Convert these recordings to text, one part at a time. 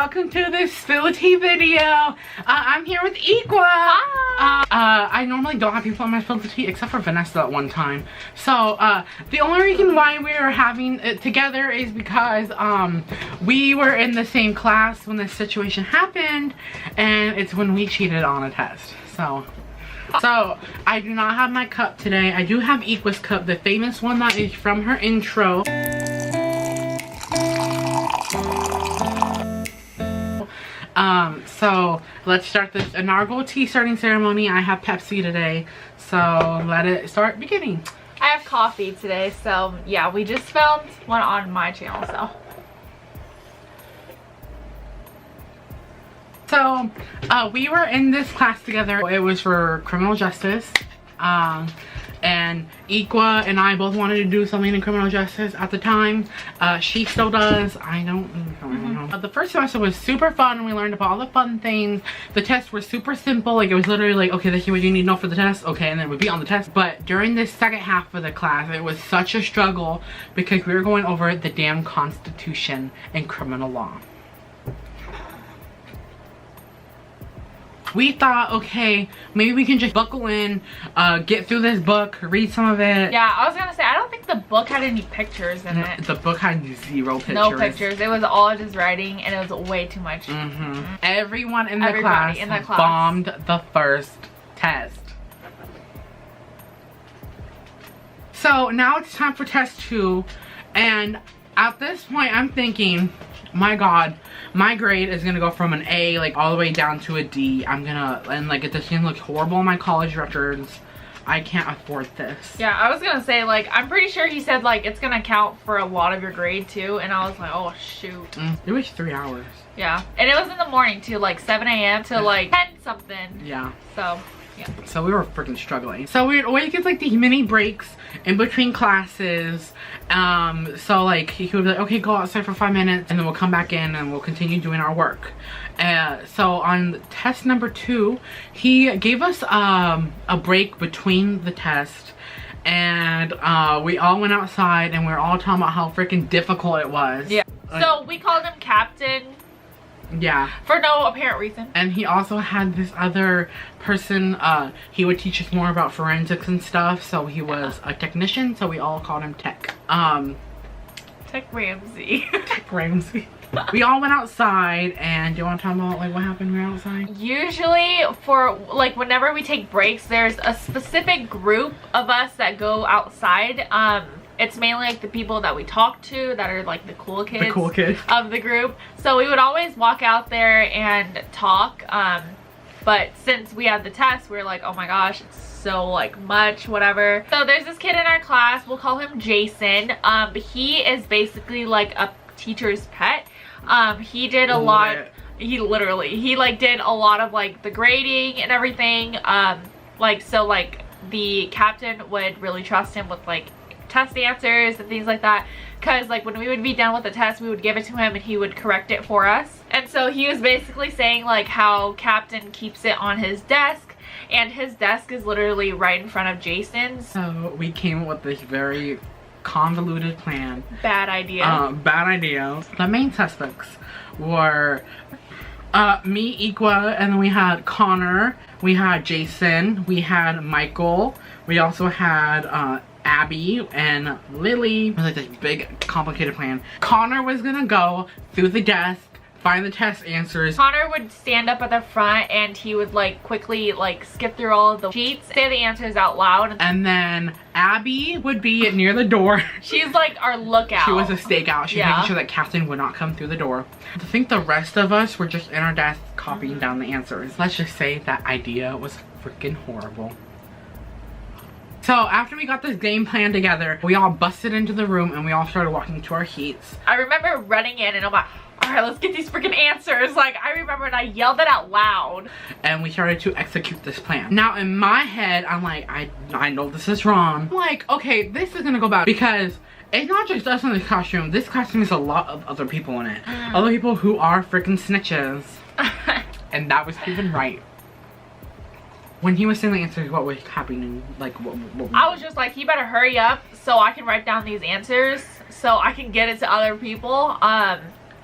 welcome to this Spility video. I'm here with Equa. Hi. I normally don't have people on my Spility except for Vanessa at one time. So the only reason why we are having it together is because we were in the same class when this situation happened, and it's when we cheated on a test. So I do not have my cup today. I do have Equa's cup, the famous one that is from her intro. So let's start this inaugural tea starting ceremony. I have Pepsi today, so let it start beginning. I have coffee today, so yeah, we just filmed one on my channel, So we were in this class together. It was for criminal justice, and Equa and I both wanted to do something in criminal justice at the time. She still does. I don't know. The first semester was super fun, and we learned about all the fun things. The tests were super simple. Like, it was literally like, okay, this is what you need to know for the test. Okay, and then we'd be on the test. But during this second half of the class, it was such a struggle because we were going over the damn Constitution and criminal law. We thought, okay, maybe we can just buckle in, get through this book, read some of it. Yeah, I was gonna say, I don't think the book had any pictures in it. The book had 0 pictures. No pictures. It was all just writing, and it was way too much. Everyone in the class bombed the first test. So now it's time for test 2, and at this point I'm thinking, my god, my grade is gonna go from an A like all the way down to a D. And like, it's just gonna look horrible on my college records. I can't afford this. Yeah, I was gonna say, like, I'm pretty sure he said like it's gonna count for a lot of your grade too, and I was like, oh shoot. It was 3 hours. Yeah, and it was in the morning too, like 7 a.m. to like 10 something. Yeah. So yeah. So we were freaking struggling. So we'd always get like these mini breaks in between classes. So like he would be like, okay, go outside for 5 minutes, and then we'll come back in and we'll continue doing our work. So on test number 2, he gave us a break between the test, and we all went outside and we were all talking about how freaking difficult it was. Yeah. So we called him Captain. Yeah. For no apparent reason. And he also had this other person, he would teach us more about forensics and stuff, so he was a technician, so we all called him Tech. Tech Ramsey. Tech Ramsey. We all went outside, and do you want to talk about like what happened when we were outside? Usually for like whenever we take breaks, there's a specific group of us that go outside. It's mainly like the people that we talk to that are like the cool kids of the group. So we would always walk out there and talk. But since we had the test, we were like, oh my gosh, it's so like much, whatever. So there's this kid in our class, we'll call him Jason. He is basically like a teacher's pet. He did a lot. He like did a lot of like the grading and everything. So like the captain would really trust him with like test answers and things like that, because like when we would be done with the test, we would give it to him and he would correct it for us. And so he was basically saying like how Captain keeps it on his desk, and his desk is literally right in front of Jason's. So we came up with this very convoluted plan. Bad idea. Bad idea. The main suspects were me, Equa, and then we had Connor, we had Jason, we had Michael, we also had Abby and Lily. It was like this big complicated plan. Connor was gonna go through the desk, find the test answers. Connor would stand up at the front and he would like quickly like skip through all of the sheets, say the answers out loud. And then Abby would be near the door. She's like our lookout. She was a stakeout. She was making sure that Captain would not come through the door. I think the rest of us were just in our desk copying down the answers. Let's just say that idea was freaking horrible. So after we got this game plan together, we all busted into the room and we all started walking to our heats. I remember running in and I'm like, all right, let's get these freaking answers. Like, I remember and I yelled it out loud. And we started to execute this plan. Now in my head, I'm like, I know this is wrong. I'm like, okay, this is gonna go bad because it's not just us in this costume. This costume has a lot of other people in it. Other people who are freaking snitches. And that was proven right. When he was saying the answers, what was happening? Like, what I was just like, he better hurry up so I can write down these answers so I can get it to other people.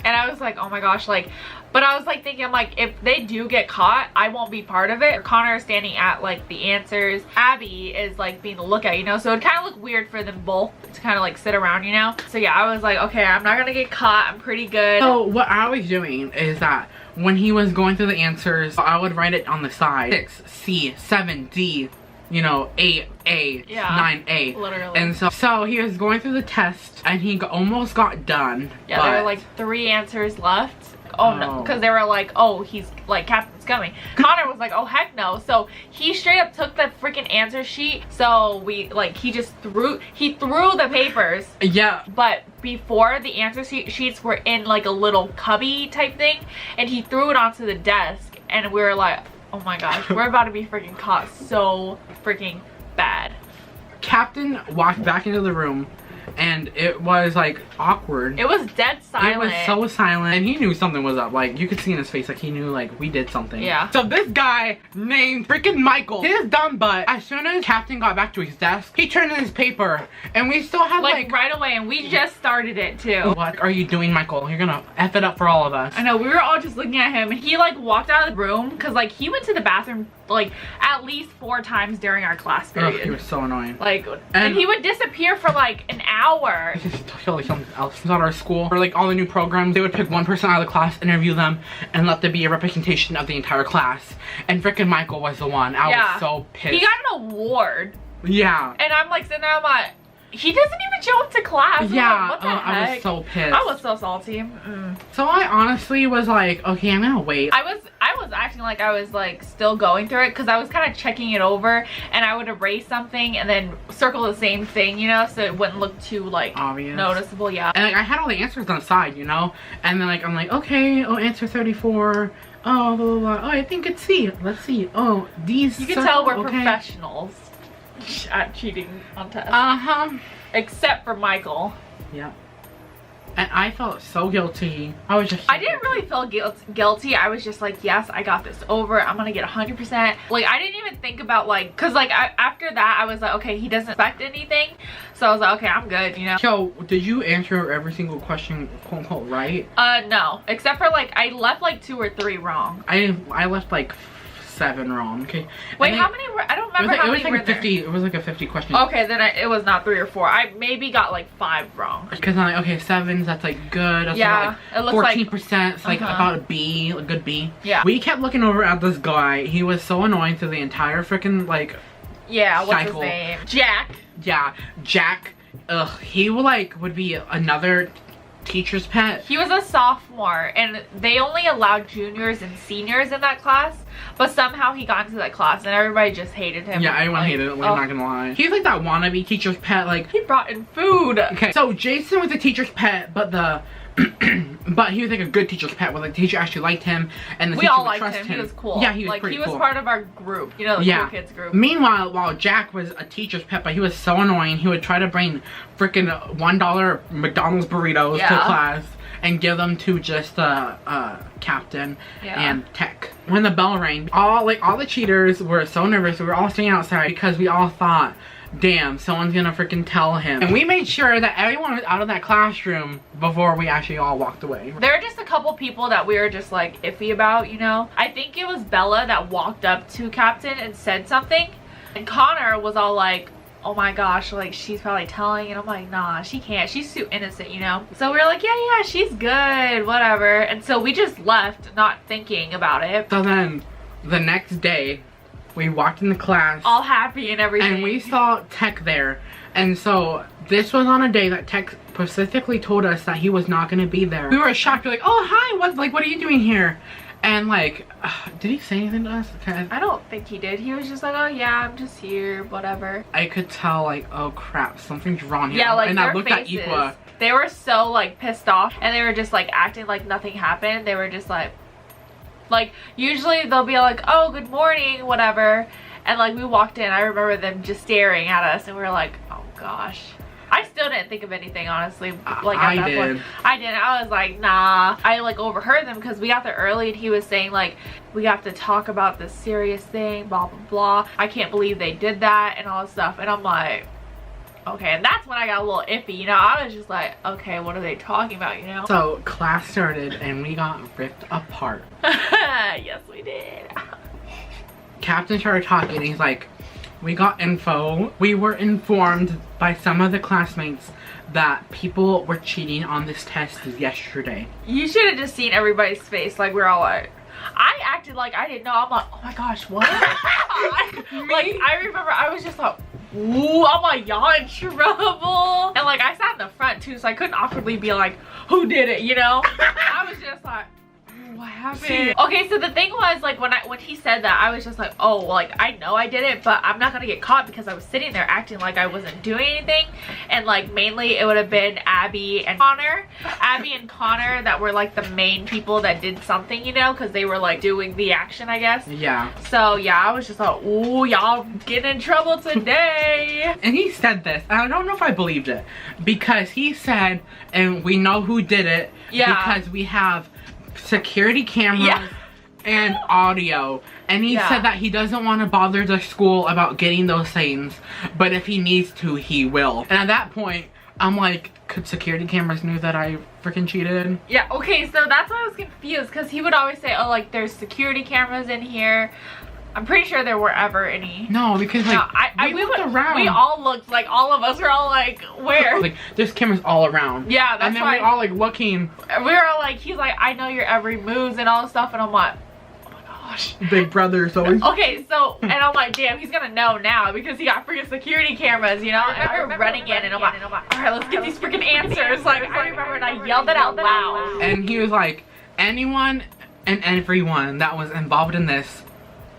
And I was like, oh my gosh, like, but I was like thinking, I'm like, if they do get caught, I won't be part of it. Connor is standing at like the answers. Abby is like being the lookout, you know? So it kind of look weird for them both to kind of like sit around, you know? So yeah, I was like, okay, I'm not gonna get caught. I'm pretty good. So what I was doing is that when he was going through the answers, I would write it on the side. 6, C, 7, D, you know, 8, A, yeah, 9A. Literally. And so he was going through the test and he almost got done. Yeah, there were like 3 answers left. Oh no, because they were like, oh, he's like, Captain's coming. Connor was like, oh heck no. So he straight up took the freaking answer sheet. So we like, he threw the papers. Yeah. But before, the answer sheets were in like a little cubby type thing, and he threw it onto the desk, and we were like, oh my gosh, we're about to be freaking caught so freaking bad. Captain walked back into the room, and it was like awkward. It was dead silent. It was so silent, and he knew something was up. Like you could see in his face, like he knew like we did something. Yeah. So this guy named freaking Michael, his dumb butt, as soon as Captain got back to his desk, he turned in his paper, and we still had like right away, and we just started it too. What are you doing, Michael? You're gonna F it up for all of us. I know, we were all just looking at him, and he like walked out of the room because like he went to the bathroom like at least 4 times during our class period. Ugh, he was so annoying. Like, and he would disappear for like an hour. I just feel like something else. It's not our school. Or like all the new programs, they would pick one person out of the class, interview them, and let there be a representation of the entire class. And freaking Michael was the one. I was so pissed. He got an award. Yeah. And I'm like sitting there, I'm like, he doesn't even show up to class. Yeah, like, what the heck? I was so pissed. I was so salty. So I honestly was like, okay, I'm gonna wait. I was acting like I was like still going through it because I was kind of checking it over, and I would erase something and then circle the same thing, you know, so it wouldn't look too like obvious, noticeable. Yeah. And like I had all the answers on the side, you know, and then like I'm like, okay, oh, answer 34. Oh, blah, blah, blah. Oh, I think it's C. Let's see. Oh, these. You can tell we're professionals at cheating on tests. Except for Michael. Yeah. And I felt so guilty. I was just I didn't really feel guilty. I was just like, yes, I got this over. I'm gonna get 100%. Like, I didn't even think about like, cause like after that I was like, okay, he doesn't expect anything. So I was like, okay, I'm good, you know. So did you answer every single question, quote unquote, right? No. Except for like, I left like 2 or 3 wrong. I left like 7 wrong. Okay. Wait, how many were? I don't remember how many were there. It was like a 50 question. Okay, then it was not 3 or 4. I maybe got like 5 wrong. Because I'm like, okay, 7s, that's like good. That's yeah, like it looks 14%. It's like about a B, a good B. Yeah. We kept looking over at this guy. He was so annoying through the entire freaking like. Yeah. What's cycle. his name? Jack. Yeah, Jack. Ugh, he would be another teacher's pet. He was a sophomore, and they only allowed juniors and seniors in that class, but somehow he got into that class and everybody just hated him. Yeah, everyone hated him, I'm not gonna lie. He's like that wannabe teacher's pet, like he brought in food. Okay, so Jason was a teacher's pet, but but he was like a good teacher's pet where the teacher actually liked him and the we teacher all would liked trust him. He was cool. Yeah, he was like pretty he was cool. part of our group, you know, the cool kids group. Meanwhile, while Jack was a teacher's pet, but he was so annoying, he would try to bring freaking $1 McDonald's burritos to class and give them to just the captain and tech. When the bell rang, all the cheaters were so nervous. We were all staying outside because we all thought, damn, someone's gonna freaking tell him. And we made sure that everyone was out of that classroom before we actually all walked away. There were just a couple people that we were just like iffy about, you know. I think it was Bella that walked up to Captain and said something, and Connor was all like, oh my gosh, like she's probably telling, and I'm like, nah, she can't, she's too innocent, you know. So we were like, yeah, she's good, whatever. And so we just left, not thinking about it. So then the next day we walked in the class all happy and everything, and we saw Tech there. And so this was on a day that Tech specifically told us that he was not going to be there. We were shocked. We were like, oh hi, what are you doing here? And like, did he say anything to us? I don't think he did. He was just like, oh yeah, I'm just here, whatever. I could tell like, oh crap, something's wrong here. Yeah, like and their I looked faces, at Iqua. They were so like pissed off, and they were just like acting like nothing happened. They were just like usually they'll be like, oh good morning, whatever. And like we walked in, I remember them just staring at us, and we were like, oh gosh. I still didn't think of anything, honestly. Like at that point, I didn't. I was like, nah. I like overheard them because we got there early, and he was saying like, we have to talk about this serious thing, blah blah blah. I can't believe they did that and all this stuff. And I'm like, okay, and that's when I got a little iffy, you know. I was just like, okay, what are they talking about, you know? So class started and we got ripped apart. Yes, we did. Captain started talking and he's like, we got info. We were informed by some of the classmates that people were cheating on this test yesterday. You should have just seen everybody's face. Like, we're all like, I acted like I didn't know. I'm like, oh my gosh, what? Like, I remember I was just like, ooh, I'm like, y'all in trouble. And like, I sat in the front too, so I couldn't awkwardly be like, who did it, you know? I was just like, what happened? Okay, so the thing was, like, when he said that, I was just like, oh, like, I know I did it, but I'm not gonna get caught because I was sitting there acting like I wasn't doing anything. And like, mainly it would have been Abby and Connor that were like the main people that did something, you know, because they were like doing the action, I guess. Yeah. So yeah, I was just like, ooh, y'all getting in trouble today. And he said this, and I don't know if I believed it, because he said, and we know who did it, because we have security cameras and audio, and he said that he doesn't want to bother the school about getting those things, but if he needs to, he will. And at that point, I'm like, could security cameras knew that I freaking cheated? Yeah, okay, so that's why I was confused, because he would always say, oh, like, there's security cameras in here. I'm pretty sure there were ever any. No, because like, no, we looked around. We all looked, like, all of us were all like, where? Like, there's cameras all around. Yeah, that's why. And then we all like looking. We were all like, he's like, I know your every moves and all this stuff, and I'm like, oh my gosh. Big brother's always. Okay, so, and I'm like, damn, he's gonna know now because he got freaking security cameras, you know? And I remember running in and I'm like, all right, let's get these freaking answers. Like, I remember and I yelled it out loud. And he was like, anyone and everyone that was involved in this,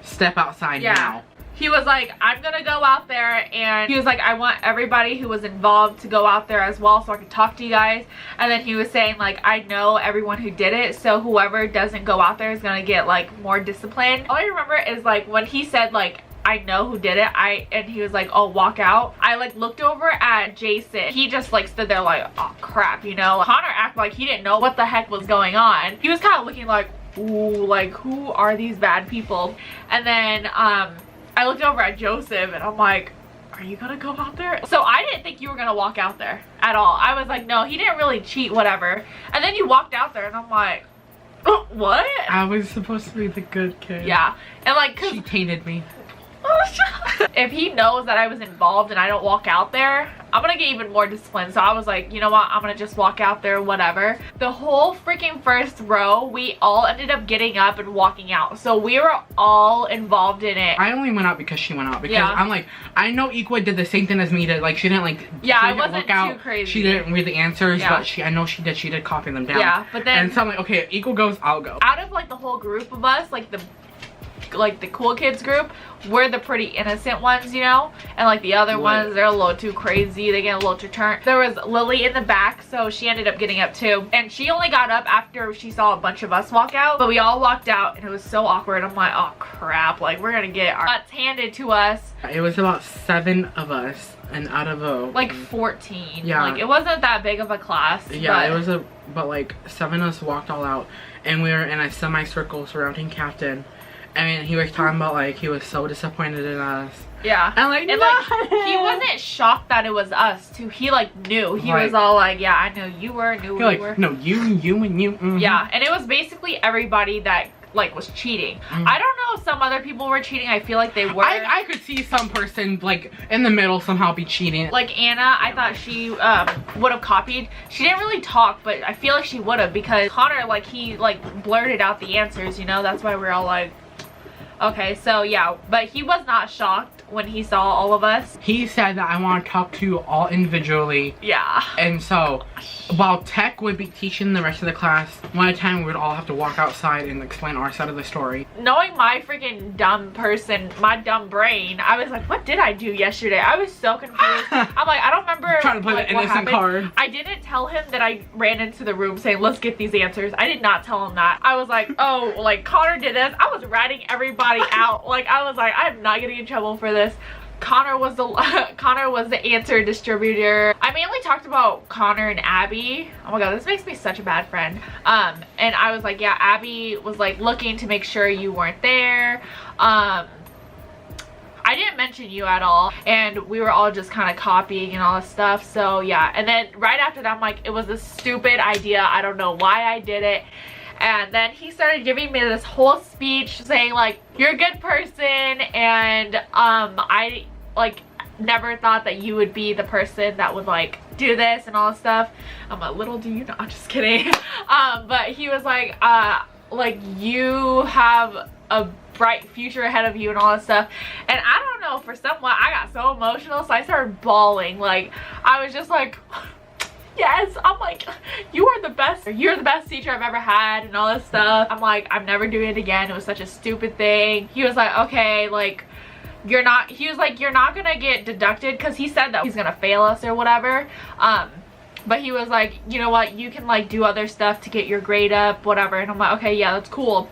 step outside now. He was like, I'm gonna go out there, and he was like, I want everybody who was involved to go out there as well so I can talk to you guys. And then he was saying, like, I know everyone who did it, so whoever doesn't go out there is gonna get like more discipline. All I remember is like when he said like, I know who did it, and he was like, oh, walk out. I like looked over at Jason. He just like stood there like, oh crap, you know. Connor acted like he didn't know what the heck was going on. He was kind of looking like, ooh, like, who are these bad people? And then I looked over at Joseph and I'm like, are you gonna go out there? So I didn't think you were gonna walk out there at all. I was like, no, he didn't really cheat, whatever. And then you walked out there and I'm like, oh, what? I was supposed to be the good kid. Yeah, and like, she tainted me. If he knows that I was involved and I don't walk out there, I'm gonna get even more disciplined. So I was like, you know what, I'm gonna just walk out there, whatever. The whole freaking first row, we all ended up getting up and walking out. So we were all involved in it. I only went out because she went out, because I'm like, I know Equa did the same thing as me did. Like, she didn't like, I wasn't too crazy. She didn't read the answers, but I know she did copy them down. Yeah, but then, and so I'm like, okay, if Equa goes, I'll go. Out of like the whole group of us, like the cool kids group, we're the pretty innocent ones, you know, and like the other ones, they're a little too crazy, they get a little too turned. There was Lily in the back, so she ended up getting up too, and she only got up after she saw a bunch of us walk out, but we all walked out and it was so awkward. I'm like, oh crap, like we're gonna get our butts handed to us. It was about 7 of us, and out of like 14. Yeah, like it wasn't that big of a class. Yeah, but it was but like 7 of us walked all out, and we were in a semicircle surrounding Captain. I mean, he was talking about like he was so disappointed in us. Yeah. And like, and, like he wasn't shocked that it was us too. He like knew. He was all like, yeah, I know you were, knew we were. No, you and you. Yeah, and it was basically everybody that like was cheating. I don't know if some other people were cheating. I feel like they were. I could see some person like in the middle somehow be cheating. Like Anna, I thought she would have copied. She didn't really talk, but I feel like she would have, because Connor, like, he like blurted out the answers, you know. That's why we're all like, okay, so yeah, but he was not shocked when he saw all of us. He said that I want to talk to you all individually. Yeah. And so, while Tech would be teaching the rest of the class, one at a time we would all have to walk outside and explain our side of the story. Knowing my freaking dumb person, my dumb brain, I was like, what did I do yesterday? I was so confused. I'm like, I don't remember. Trying to play like, the innocent card. I didn't tell him that I ran into the room saying, let's get these answers. I did not tell him that. I was like, oh, like Connor did this. I was ratting everybody out. Like, I was like, I'm not getting in trouble for this. Connor was the answer distributor. I mainly talked about Connor and Abby. Oh my god, this makes me such a bad friend. And I was like, yeah, Abby was like looking to make sure you weren't there. I didn't mention you at all, and we were all just kind of copying and all this stuff. So yeah, and then right after that, I'm like, it was a stupid idea. I don't know why I did it. And then he started giving me this whole speech saying like, you're a good person, and I like never thought that you would be the person that would like do this and all this stuff. I'm like, little do you know, I'm just kidding. But he was like you have a bright future ahead of you and all this stuff. And I don't know, for someone, I got so emotional, so I started bawling. Like, I was just like, yes. I'm like, you are the best, you're the best teacher I've ever had and all this stuff. I'm like, I'm never doing it again. It was such a stupid thing. He was like, okay, like, you're not, he was like, you're not gonna get deducted, because he said that he's gonna fail us or whatever. But he was like, you know what, you can like do other stuff to get your grade up, whatever. And I'm like, okay, yeah, that's cool.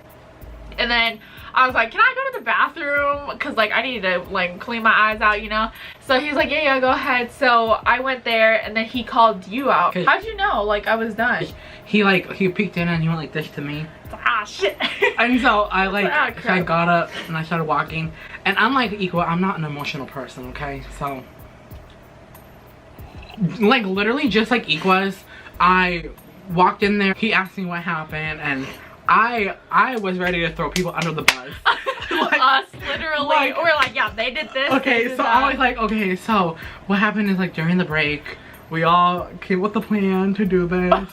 And then I was like, can I go to the bathroom? Because like I need to like clean my eyes out, you know? So he was like, yeah, go ahead. So I went there, and then he called you out. How'd you know like I was done? He peeked in and he went like this to me. Ah, shit. And so I like, I got up and I started walking. And I'm like, Equa, I'm not an emotional person, okay? So like literally just like Equa's, I walked in there, he asked me what happened, and I was ready to throw people under the bus. Like, us, literally. Like, we're like, yeah, they did this. Okay, so I was like, okay, so what happened is like during the break, we all came with the plan to do this.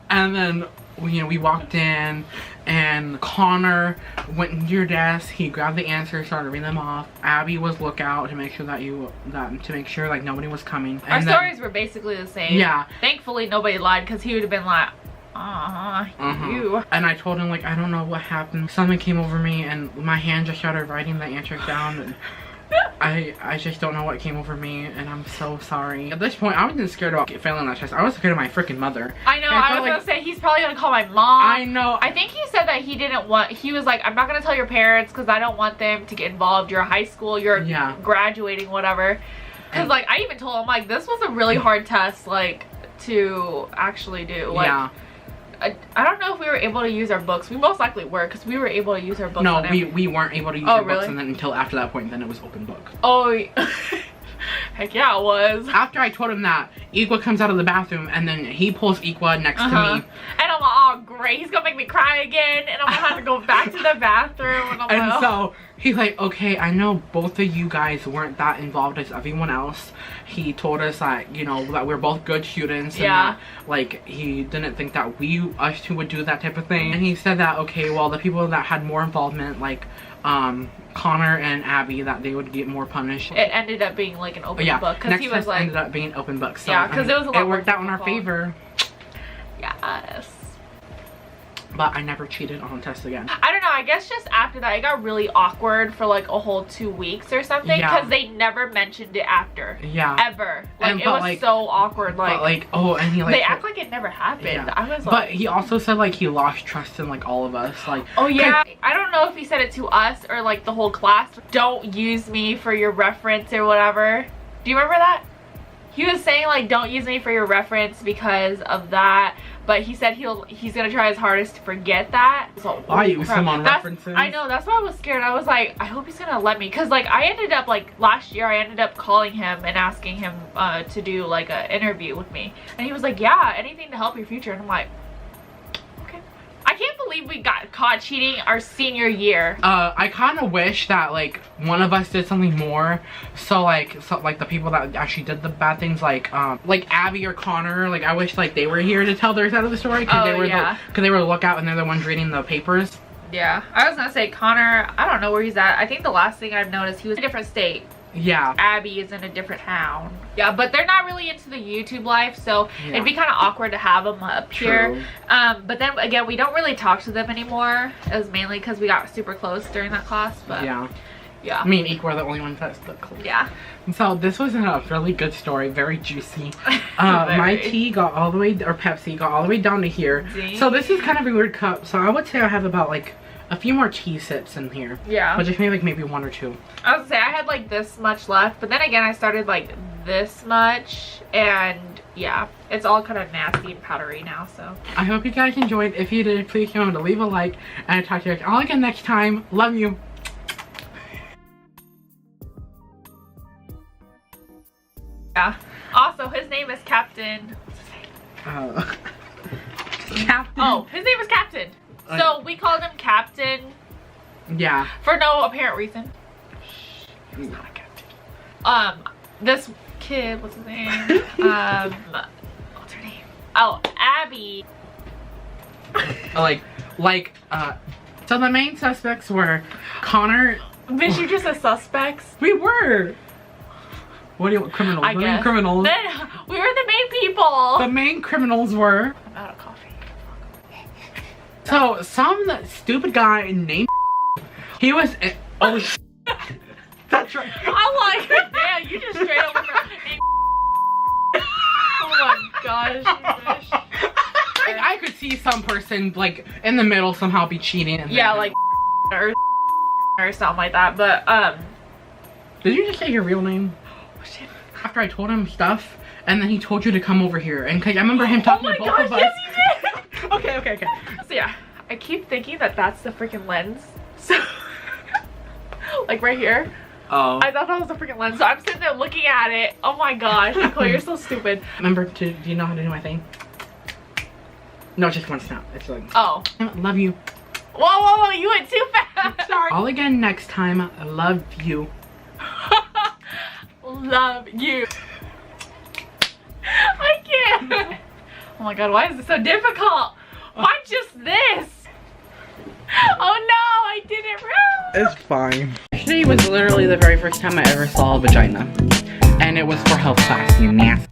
And then, you know, we walked in, and Connor went into your desk, he grabbed the answers, started reading them off. Abby was lookout to make sure to make sure like nobody was coming. And our stories were basically the same. Yeah. Thankfully nobody lied, because he would have been like, you. And I told him like, I don't know what happened. Something came over me and my hand just started writing the answers down, and I just don't know what came over me, and I'm so sorry. At this point, I wasn't scared about failing that test. I was scared of my freaking mother. I know, I was gonna say, he's probably gonna call my mom. I know. I think he said that he didn't want, he was like, I'm not gonna tell your parents because I don't want them to get involved. You're high school, you're graduating, whatever. Because like, I even told him like, this was a really hard test, like, to actually do. Like, yeah. I don't know if we were able to use our books. We most likely were, because we were able to use our books. No, we weren't able to use our books, and then until after that point, then it was open book. Oh, heck yeah, it was. After I told him that, Equa comes out of the bathroom, and then he pulls Equa next to me. And I'm like, oh great, he's gonna make me cry again, and I'm gonna have to go back to the bathroom. And, I'm like, so he's like, okay, I know both of you guys weren't that involved as everyone else. He told us that, you know, that we're both good students, and that, like, he didn't think that us two would do that type of thing. And he said that, okay, well, the people that had more involvement, like Connor and Abby, that they would get more punished. It ended up being like an open book, because he was like, ended up being an open book. So yeah, because it was a lot. It worked out in our favor. Yes. But I never cheated on a test again. I don't know, I guess just after that it got really awkward for like a whole 2 weeks or something, because they never mentioned it after. Yeah. Ever. Like, it was like, so awkward. Like, oh, and he like, they act like it never happened. Yeah. I was like, but he also said like he lost trust in like all of us. Like, oh yeah. I don't know if he said it to us or like the whole class. Don't use me for your reference or whatever. Do you remember that? He was saying like, don't use me for your reference because of that. But he said he's gonna try his hardest to forget that. So, I use him on references. I know, that's why I was scared. I was like, I hope he's gonna let me, because like I ended up like last year I ended up calling him and asking him to do like an interview with me, and he was like, yeah, anything to help your future. And I'm like, okay. I can't believe we got caught cheating our senior year. I kind of wish that like one of us did something more, so like the people that actually did the bad things, like Abby or Connor, like I wish like they were here to tell their side of the story, because they were the lookout and they're the ones reading the papers. Yeah, I was gonna say Connor, I don't know where he's at. I think the last thing I've noticed, he was in a different state. Yeah. Abby is in a different town. Yeah, but they're not really into the YouTube life, so it'd be kind of awkward to have them up here. But then again, we don't really talk to them anymore. It was mainly because we got super close during that class. But yeah. Me and Equa are the only ones that stuck close. Yeah. And so this was a really good story, very juicy. My tea got all the way, or Pepsi got all the way down to here. Dang. So this is kind of a weird cup. So I would say I have about like a few more tea sips in here. Yeah. But just maybe 1 or 2. I was gonna say I had like this much left, but then again I started like this much, and yeah, it's all kind of nasty and powdery now. So I hope you guys enjoyed. If you did, please remember to leave a like, and I'll talk to you all again next time. Love you. Yeah. Also, his name is Captain. Captain. Oh, his name is Captain. So we called him Captain. Yeah. For no apparent reason. He's not a captain. This kid, what's his name? What's her name? Oh, Abby. So the main suspects were Connor. Bitch, you just said suspects. We were. What do you want? Criminals. I guess. Criminals. Then we were the main people. The main criminals were. I'm out of coffee. So some stupid guy named. He was. Oh. That's right. I'm like, damn, you just straight up. Oh my gosh. I could see some person like in the middle somehow be cheating. And Yeah, like or something like that. But did you just say your real name? Oh shit. After I told him stuff, and then he told you to come over here, and I remember him talking to both of us. Yes, you did. Okay. So yeah, I keep thinking that that's the freaking lens. So like right here. Oh. I thought that was the freaking lens. So I'm sitting there looking at it. Oh my gosh, Nicole, you're so stupid. Remember to, do you know how to do my thing? No, just one snap. It's like, oh. I love you. Whoa, you went too fast. Sorry. All again next time. I love you. Love you. I can't. Oh my god, why is this so difficult? Why just this? Oh no, I did it wrong. It's fine. Yesterday was literally the very first time I ever saw a vagina. And it was for health class, you nasty.